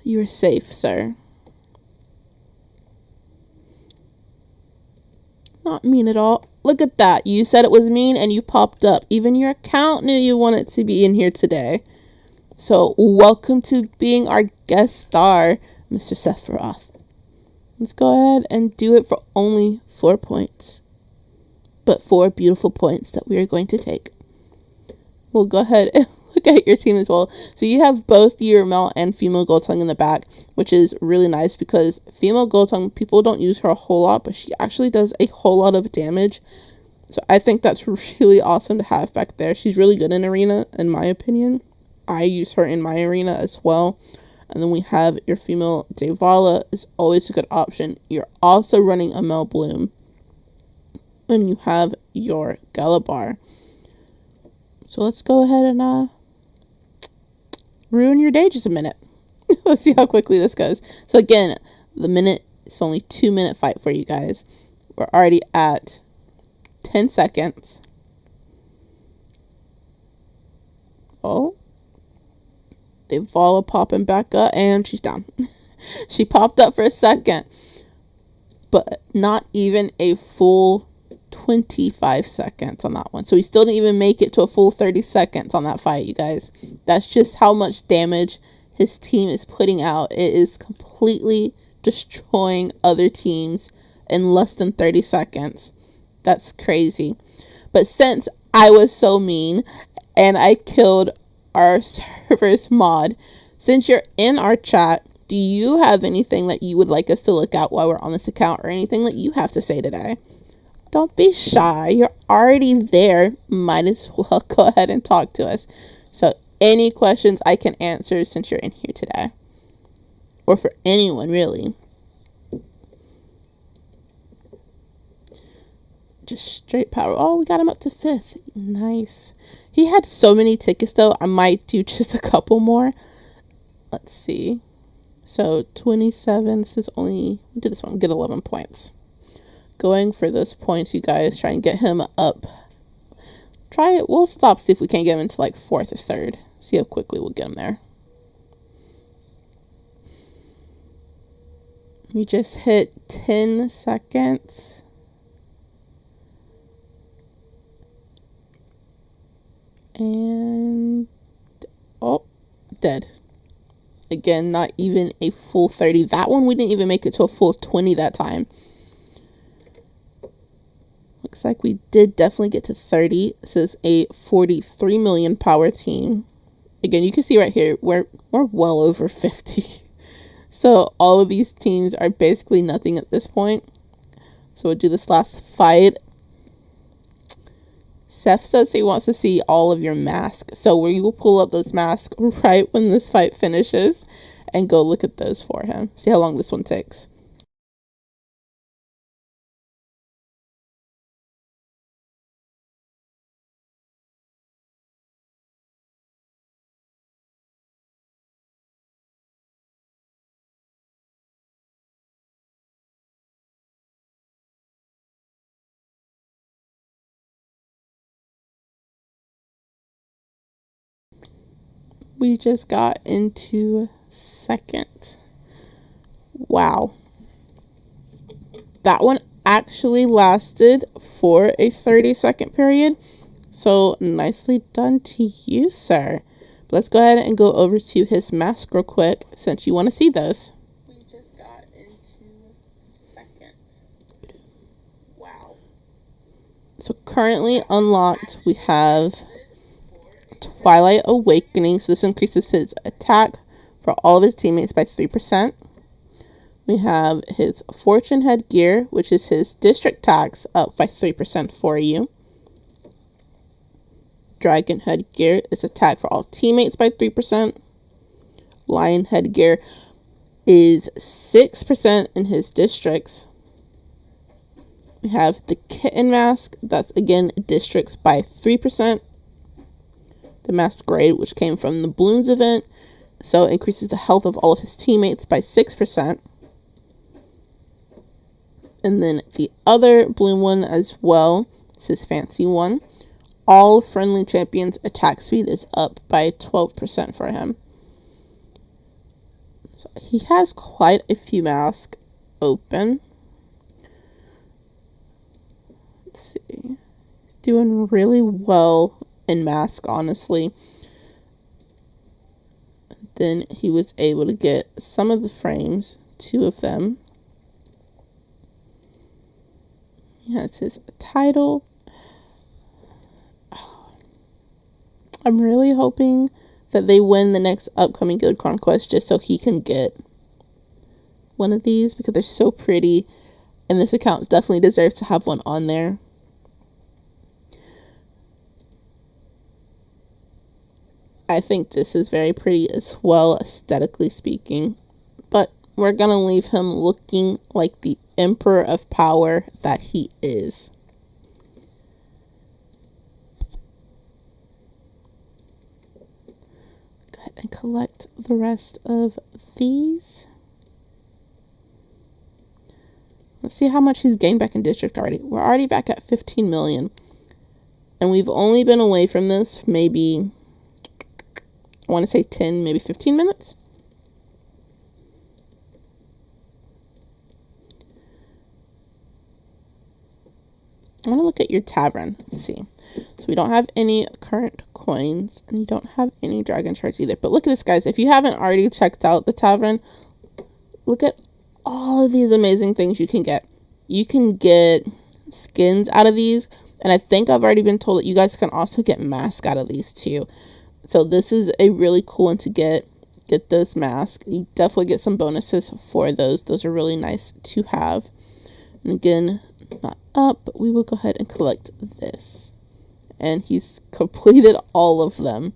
you are safe, sir. Not mean at all. Look at that. You said it was mean and you popped up. Even your account knew you wanted to be in here today. So welcome to being our guest star, Mr. Sephiroth. Let's go ahead and do it for only 4 points. But 4 beautiful points that we are going to take. We'll go ahead and look at your team as well. So you have both your male and female Goldtongue in the back, which is really nice because female Goldtongue, people don't use her a whole lot, but she actually does a whole lot of damage. So I think that's really awesome to have back there. She's really good in arena, in my opinion. I use her in my arena as well. And then we have your female Devala is always a good option. You're also running a male Bloom. And you have your Galabar. So let's go ahead and ruin your day just a minute. Let's see how quickly this goes. So again, the minute, it's only 2-minute fight for you guys. We're already at 10 seconds. Oh. Devala popping back up and she's down. She popped up for a second. But not even a full 25 seconds on that one. So he still didn't even make it to a full 30 seconds on that fight, you guys. That's just how much damage his team is putting out. It is completely destroying other teams in less than 30 seconds. That's crazy. But since I was so mean and I killed our server's mod, since you're in our chat, do you have anything that you would like us to look at while we're on this account, or anything that you have to say today? Don't be shy. You're already there. Might as well go ahead and talk to us. So any questions I can answer since you're in here today. Or for anyone, really. Just straight power. Oh, we got him up to 5th. Nice. He had so many tickets, though. I might do just a couple more. Let's see. So 27. This is only... We did this one. Get 11 points. Going for those points, you guys. Try and get him up. Try it. We'll stop, see if we can't get him into like 4th or 3rd. See how quickly we'll get him there. We just hit 10 seconds. And... Oh, dead. Again, not even a full 30. That one, we didn't even make it to a full 20 that time. Looks like we did definitely get to 30. This is a 43 million power team. Again, you can see right here, we're well over 50. So all of these teams are basically nothing at this point. So we'll do this last fight. Seth says he wants to see all of your masks. So we will pull up those masks right when this fight finishes and go look at those for him. See how long this one takes. We just got into 2nd. Wow. That one actually lasted for a 30-second period. So nicely done to you, sir. But let's go ahead and go over to his mask real quick since you want to see those. We just got into 2nd. Wow. So currently unlocked, we have Twilight Awakening. So this increases his attack for all of his teammates by 3%. We have his Fortune Headgear, which is his district tax, up by 3% for you. Dragon Headgear is attack for all teammates by 3%. Lion Headgear is 6% in his districts. We have the kitten mask. That's again districts by 3%. The masquerade, which came from the balloons event, so it increases the health of all of his teammates by 6%. And then the other balloon one as well, it's his fancy one. All friendly champions' attack speed is up by 12% for him. So he has quite a few masks open. Let's see. He's doing really well in mask, honestly. Then he was able to get some of the frames, 2 of them. He has his title. I'm really hoping that they win the next upcoming Guild Conquest just so he can get one of these because they're so pretty. And this account definitely deserves to have one on there. I think this is very pretty as well, aesthetically speaking. But we're going to leave him looking like the Emperor of Power that he is. Go ahead and collect the rest of these. Let's see how much he's gained back in district already. We're already back at 15 million. And we've only been away from this maybe, I want to say 10, maybe 15 minutes. I want to look at your tavern. Let's see. So we don't have any current coins, and you don't have any dragon shards either. But look at this, guys. If you haven't already checked out the tavern, look at all of these amazing things you can get. You can get skins out of these, and I think I've already been told that you guys can also get masks out of these too. So this is a really cool one to get. Get those masks. You definitely get some bonuses for those. Those are really nice to have. And again, not up, but we will go ahead and collect this. And he's completed all of them.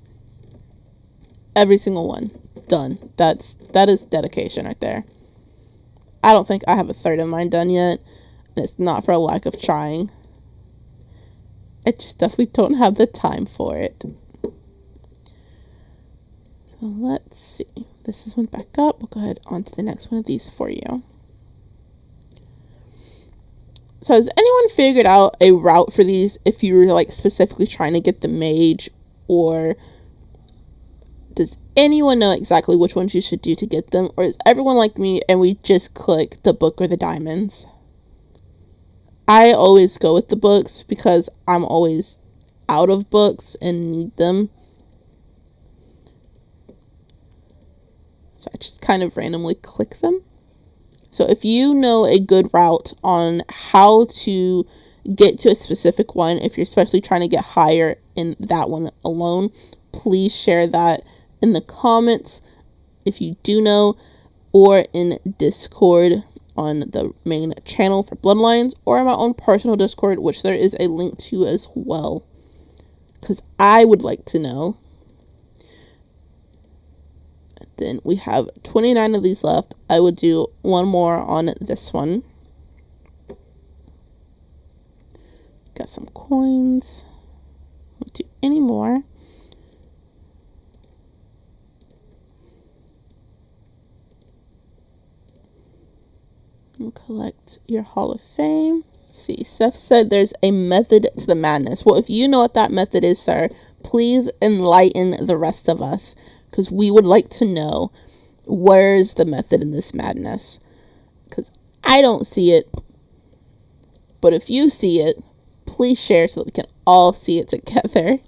Every single one. Done. That is dedication right there. I don't think I have a third of mine done yet. And it's not for a lack of trying. I just definitely don't have the time for it. So let's see. This is one back up. We'll go ahead on to the next one of these for you. So has anyone figured out a route for these if you were like specifically trying to get the mage, or does anyone know exactly which ones you should do to get them, or is everyone like me and we just click the book or the diamonds? I always go with the books because I'm always out of books and need them. So I just kind of randomly click them. So if you know a good route on how to get to a specific one, if you're especially trying to get higher in that one alone, please share that in the comments if you do know, or in Discord on the main channel for Bloodlines, or my own personal Discord, which there is a link to as well, because I would like to know. Then we have 29 of these left. I would do one more on this one. Got some coins. Won't do any more. We'll collect your Hall of Fame. Let's see, Seth said there's a method to the madness. Well, if you know what that method is, sir, please enlighten the rest of us, because we would like to know where's the method in this madness, because I don't see it. But if you see it, please share so that we can all see it together.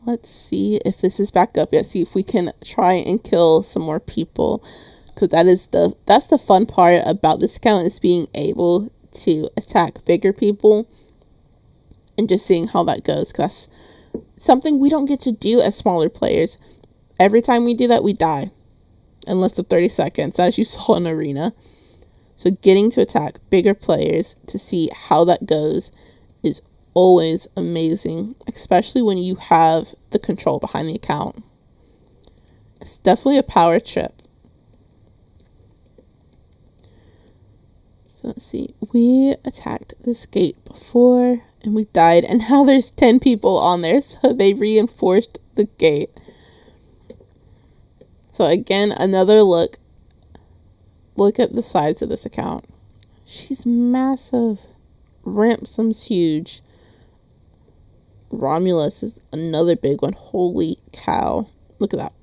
Let's see if this is back up yet. See if we can try and kill some more people, because that's the fun part about this account, is being able to attack bigger people and just seeing how that goes, because that's something we don't get to do as smaller players. Every time we do that, we die in less than 30 seconds, as you saw in Arena. So getting to attack bigger players to see how that goes is always amazing, especially when you have the control behind the account. It's definitely a power trip. So let's see. We attacked this gate before and we died. And now there's 10 people on there. So they reinforced the gate. So again, another look. Look at the size of this account. She's massive. Ransom's huge. Romulus is another big one. Holy cow. Look at that.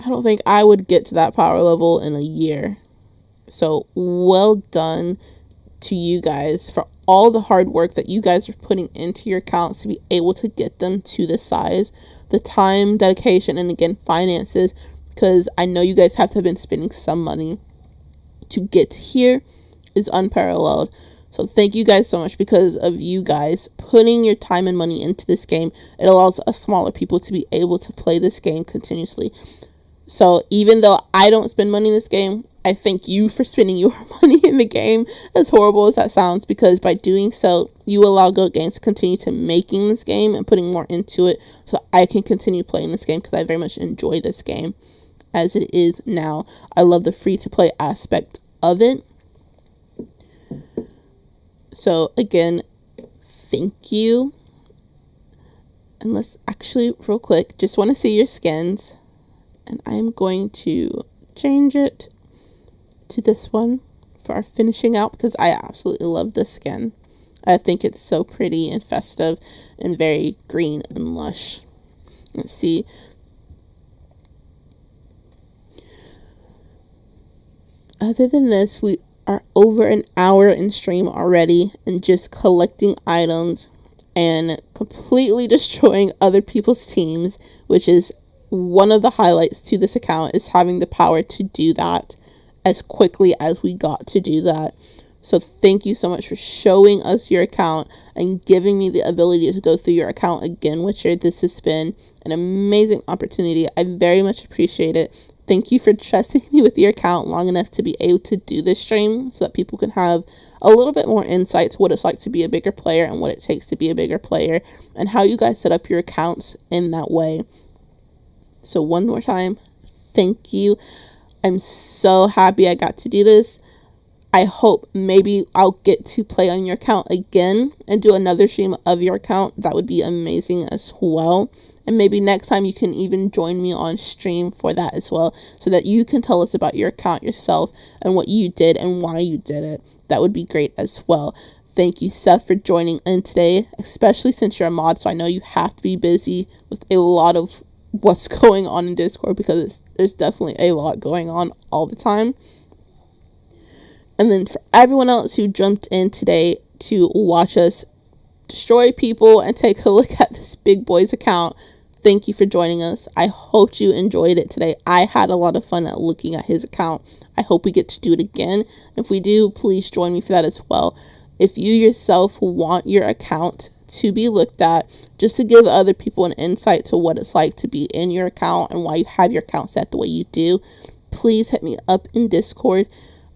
I don't think I would get to that power level in a year. So well done to you guys for all the hard work that you guys are putting into your accounts to be able to get them to this size. The time, dedication, and again, finances, because I know you guys have to have been spending some money to get here, is unparalleled. So thank you guys so much. Because of you guys putting your time and money into this game, it allows us smaller people to be able to play this game continuously. So even though I don't spend money in this game, I thank you for spending your money in the game, as horrible as that sounds, because by doing so, you allow Go Games to continue to making this game and putting more into it, so I can continue playing this game, because I very much enjoy this game as it is now. I love the free-to-play aspect of it. So again, thank you. And let's actually, real quick, just want to see your skins. And I'm going to change it to this one for our finishing out, because I absolutely love this skin. I think it's so pretty and festive and very green and lush. Let's see. Other than this, we are over an hour in stream already and just collecting items and completely destroying other people's teams, which is one of the highlights to this account, is having the power to do that as quickly as we got to do that. So thank you so much for showing us your account and giving me the ability to go through your account again, Witcher. This has been an amazing opportunity. I very much appreciate it. Thank you for trusting me with your account long enough to be able to do this stream so that people can have a little bit more insight to what it's like to be a bigger player and what it takes to be a bigger player and how you guys set up your accounts in that way. So one more time, thank you. I'm so happy I got to do this. I hope maybe I'll get to play on your account again and do another stream of your account. That would be amazing as well. And maybe next time you can even join me on stream for that as well, so that you can tell us about your account yourself and what you did and why you did it. That would be great as well. Thank you, Seth, for joining in today, especially since you're a mod, so I know you have to be busy with a lot of what's going on in Discord, because there's definitely a lot going on all the time. And then for everyone else who jumped in today to watch us destroy people and take a look at this big boy's account, thank you for joining us. I hope you enjoyed it today. I had a lot of fun at looking at his account. I hope we get to do it again. If we do, please join me for that as well. If you yourself want your account to be looked at, just to give other people an insight to what it's like to be in your account and why you have your account set the way you do, please hit me up in Discord.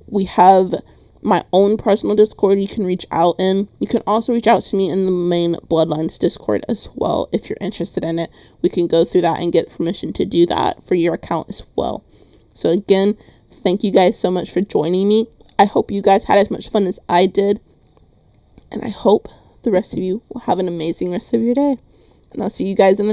We have my own personal Discord you can reach out in. You can also reach out to me in the main Bloodlines Discord as well if you're interested in it. We can go through that and get permission to do that for your account as well. So again, thank you guys so much for joining me. I hope you guys had as much fun as I did, and I hope the rest of you will have an amazing rest of your day. And I'll see you guys in the next